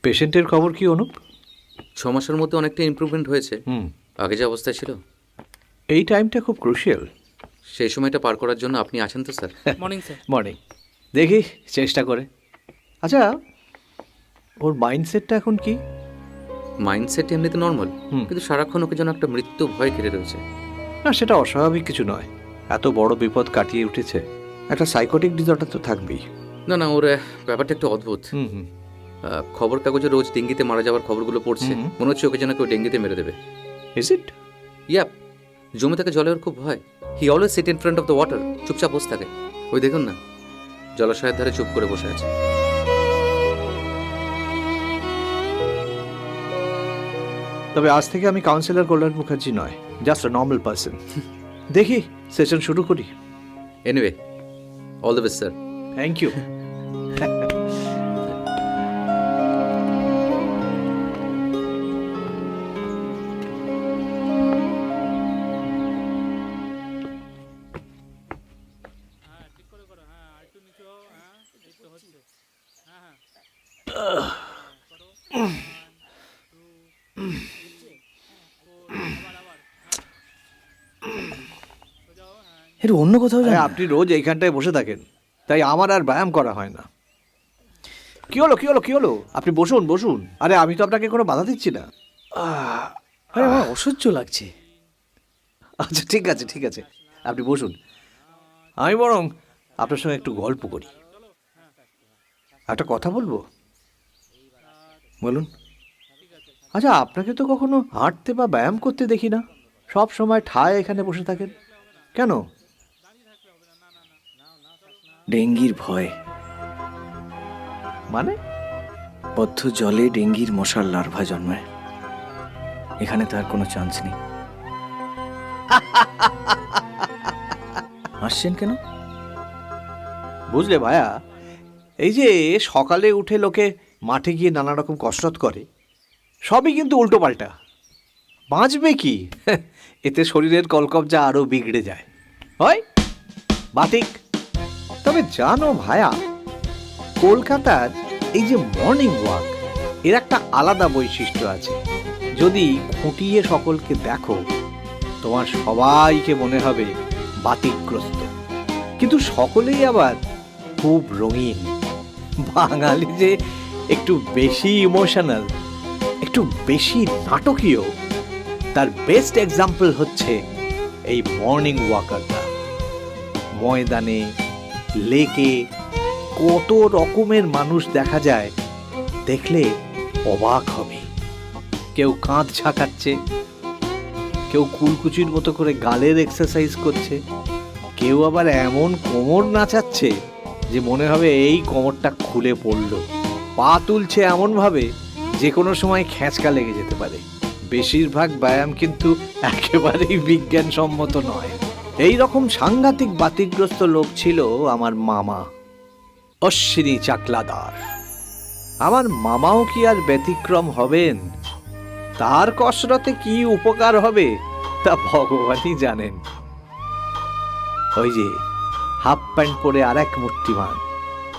পেশেন্টের খবর কি অনুপ? 6 মাসের মধ্যে অনেকটা ইমপ্রুভমেন্ট হয়েছে। আগে যে অবস্থায় ছিল। এই টাইমটা খুব ক্রুশিয়াল। সেই সময়টা পার করার জন্য আপনি আছেন তো স্যার? Morning sir. মর্নিং। দেখি চেষ্টা করে। আচ্ছা, ওর মাইন্ডসেটটা এখন কি? মাইন্ডসেট এমনিতে নর্মাল, কিন্তু সারাক্ষণ ওকে যেন একটা মৃত্যু ভয় ঘিরে রয়েছে। না, সেটা অস্বাভাবিক কিছু নয়। এত বড় বিপদ কাটিয়ে উঠেছে, একটা সাইকোটিক ডিসঅর্ডার তো থাকবেই। না না, ওর ব্যাপারটা একটু অদ্ভুত। খবর কাগজে রোজ ডেঙ্গিতে মারা যাওয়ার খবরগুলো পড়ছে, মনে হচ্ছে ওকে যেন কেউ ডেঙ্গিতে মেরে দেবে। Is it? ইয়াপ, জমে থাকে জলে ওর খুব ভয়। He always sit in front of the water, চুপচাপ বসে থাকে। ওই দেখুন না, জলাশয়ের ধারে চুপ করে বসে আছে। তবে আজ থেকে আমি কাউন্সিলর কল্যাণ মুখার্জি নয়, জাস্ট আ নর্মাল পার্সন। দেখি সেশন শুরু করি। Anyway, all the best sir. Thank you. একটু অন্য কোথাও যান। আপনি রোজ এইখানটায় বসে থাকেন, তাই আমার আর ব্যায়াম করা হয় না। কি হলো কি হলো কি হলো? আপনি বসুন বসুন। আরে আমি তো আপনাকে কোনো বাধা দিচ্ছি না। আরে আমার অসহ্য লাগছে। আচ্ছা ঠিক আছে ঠিক আছে, আপনি বসুন। আমি বরং আপনার সঙ্গে একটু গল্প করি। একটা কথা বলবো? বলুন। আচ্ছা, আপনাকে তো কখনো হাঁটতে বা ব্যায়াম করতে দেখি না, সব সময় ঠায় এখানে বসে থাকেন কেন? ডেঙ্গির ভয়। মানে? বদ্ধ জলে ডেঙ্গির মশার লার্ভা জন্মায়। এখানে তার কোনো চান্স নেই। আসছেন কেন? বুঝলে ভায়া, এই যে সকালে উঠে লোকে মাঠে গিয়ে নানা রকম কসরত করে, সবই কিন্তু উল্টো পাল্টা। বাঁচবে কি? এতে শরীরের কলকবজা আরও বিগড়ে যায়, হয় বাতিক। তবে জানো ভায়া, কলকাতার এই যে মর্নিং ওয়াক, এর একটা আলাদা বৈশিষ্ট্য আছে। যদি খুঁটিয়ে সকলকে দেখো, তোমার সবাইকে মনে হবে বাতিকগ্রস্ত, কিন্তু সকলেই আবার খুব রঙিন। বাঙালি যে একটু বেশি ইমোশনাল, একটু বেশি নাটকীয়, তার বেস্ট এক্সাম্পল হচ্ছে এই মর্নিং ওয়াকাররা। ময়দানে, লেকে কত রকমের মানুষ দেখা যায়, দেখলে অবাক হবে। কেউ কাঁধ ঝাঁকাচ্ছে, কেউ কুলকুচির মতো করে গালের এক্সারসাইজ করছে, কেউ আবার এমন কোমর নাচাচ্ছে যে মনে হবে এই কোমরটা খুলে পড়ল। পা তুলছে এমনভাবে যে কোনো সময় খেঁচকা লেগে যেতে পারে। বেশিরভাগ ব্যায়াম কিন্তু একেবারেই বিজ্ঞানসম্মত নয়। এই রকম সাংঘাতিক বাতিগ্রস্ত লোক ছিল আমার মামা অশ্বিনী চাকলাদার। আমার মামাও কি আর ব্যতিক্রম হবেন? তার কসরতে কি উপকার হবে তা ভগবানই জানেন। ওই যে হাফ প্যান্ট পরে আর এক মূর্তিমান,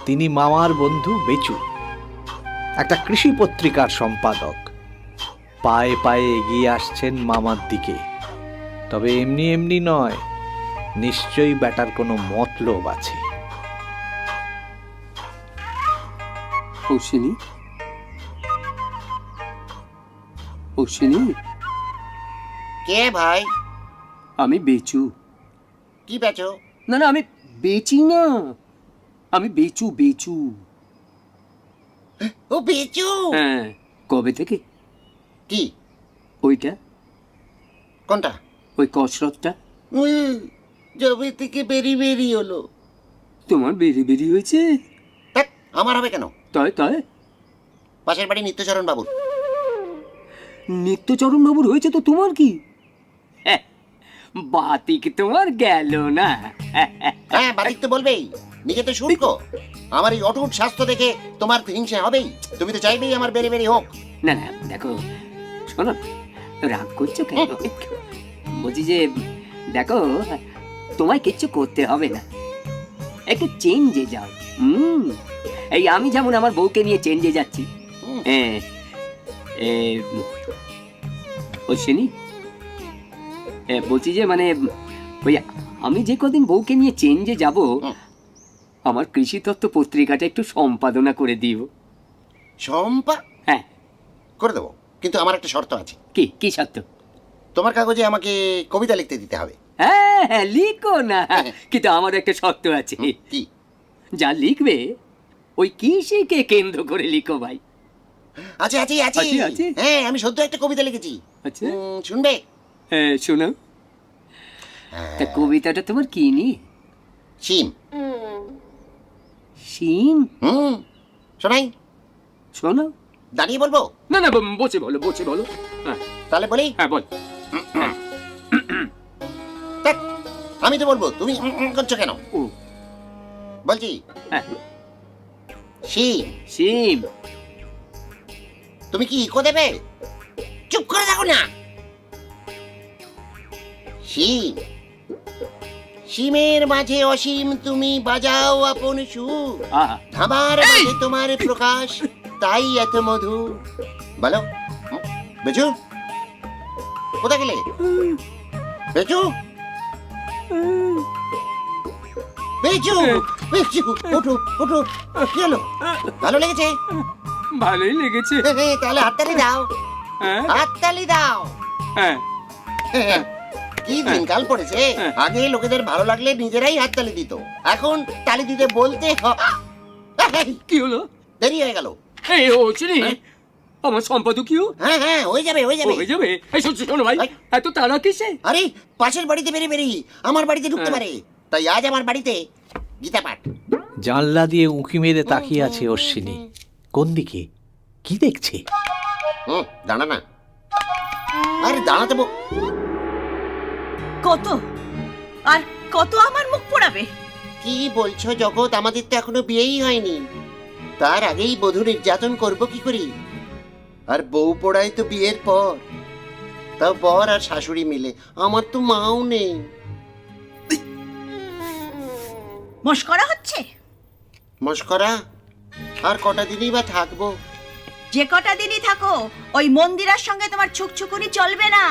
তিনি মামার বন্ধু বেচু, একটা কৃষি পত্রিকার সম্পাদক। পায়ে পায়ে এগিয়ে আসছেন মামার দিকে। তবে এমনি এমনি নয়, নিশ্চয়ই ব্যাটার কোনো মতলব আছে। অশ্বিনী, অশ্বিনী, কে ভাই? আমি বেচু। কি বেচো? না না, আমি বেচি না, আমি বেচু বেচু। ও বেচু? হ্যাঁ। কবে থেকে? কি? ওইটা, কোনটা? ওই কসরতটা। জবে থেকে বেরি বেরি হলো। তোমার বেরি বেরি হয়েছে? ধ্যাৎ, আমার হবে কেন? তাই তাই? পাশের বাড়ি নিত্যচরণ বাবুর। নিত্যচরণ বাবুর হয়েছে তো তোমার কি? বাতিক তোমার গেল না। হ্যাঁ, বাদিক তো বলবেই, নিজে তো শুল্ক। আমার এই অটুট স্বাস্থ্য দেখে তোমার তো হিংসে হবেই। তুমি তো চাইবেই আমার বেরি বেরি হোক। না না, দেখো শোনো, রাগ করছো কেন? বলছি যে দেখো, তোমায় কিচ্ছু করতে হবে না, একটু চেঞ্জে যাও। এই আমি যেমন আমার বউকে নিয়ে চেঞ্জে যাচ্ছি, অশ্বিনী, বলছি যে মানে ওই আমি যে কদিন বউকে নিয়ে চেঞ্জে যাব, আমার কৃষি তত্ত্ব পত্রিকাটা একটু সম্পাদনা করে দিও। সম্পা হ্যাঁ। করে দেবো, কিন্তু আমার একটা শর্ত আছে। কি কি সত্য? তোমার কাগজে আমাকে কবিতা লিখতে দিতে হবে। হ্যাঁ হ্যাঁ, লিখো না, কিন্তু আমার একটা শর্ত আছে। কি? যা লিখবে ওই কৃষিকে কেন্দ্র করে লিখো ভাই। আছে আছে আছে আছে, আছে? হ্যাঁ, আমি সদ্য একটা কবিতা লিখেছি। আচ্ছা, শুনবে? হ্যাঁ শোনো। তা কবিতাটা তোমার কি নিয়ে? শিম। শিম? শোনাই? শোনো। দাঁড়িয়ে বলবো? না না, বসে বলো, বসে বলো। হ্যাঁ তাহলে বলি? হ্যাঁ বল। দেখ, আমি তো বলবো, তুমি করছো কেন? ও বলছি হ্যাঁ, শিম। শিম। তুমি কি ইকো দেবে? চুপ করে থাকো না। শিম। শিমের মাঝে অসীম তুমি বাজাও আপন সুর, আহা, আমার মাঝে তোমার প্রকাশ, তাই এত মধু। বলো বেচু, কোথা গেলে? বেচু, বেচু, বেচু, ওঠো ওঠো। কি হলো? ভালো লেগেছে? ভালোই লেগেছে। তাহলে হাততালি দাও, হ্যাঁ হাততালি দাও। হ্যাঁ। কি দিনকাল পড়েছে, আগে লোকেদের ভালো লাগলে নিজেরাই হাততালি দিত, এখন তালি দিতে বলতে কি হলো? দেরি হয়ে গেল। এই ও চিনি, আমার সম্পাদকীয় হ্যাঁ হ্যাঁ, হয়ে যাবে হয়ে যাবে। হয়ে যাবে। এই শোনো ভাই, এত তাড়া কিসে? আরে পাশের বাড়িতে বেরি আমার বাড়িতে ঢুকতে পারে, তাই আজ আমার বাড়িতে গীতা পাঠ। জানলা দিয়ে উঁকি মেরে তাকিয়ে আছে অশ্বিনী। কোন দিকে? কি দেখছে? দাঁড়া না, আরে দাঁড়াতে কত আর কত আমার মুখ পোড়াবে? কি বলছো জগৎ? আমাদের তো এখনো বিয়েই হয়নি, তার আগেই বধূ নির্যাতন করবো কি করি? আর বউ পড়াই তো বিয়ের পর, তাও বর আর শাশুড়ি মিলে, আমার তো মাও নেই। মস্করা হচ্ছে? মস্করা? আর কটা দিনই বা থাকবো? যে কটা দিনই থাকো, ওই মন্দিরের সঙ্গে তোমার ছুকছুকুনি চলবে না।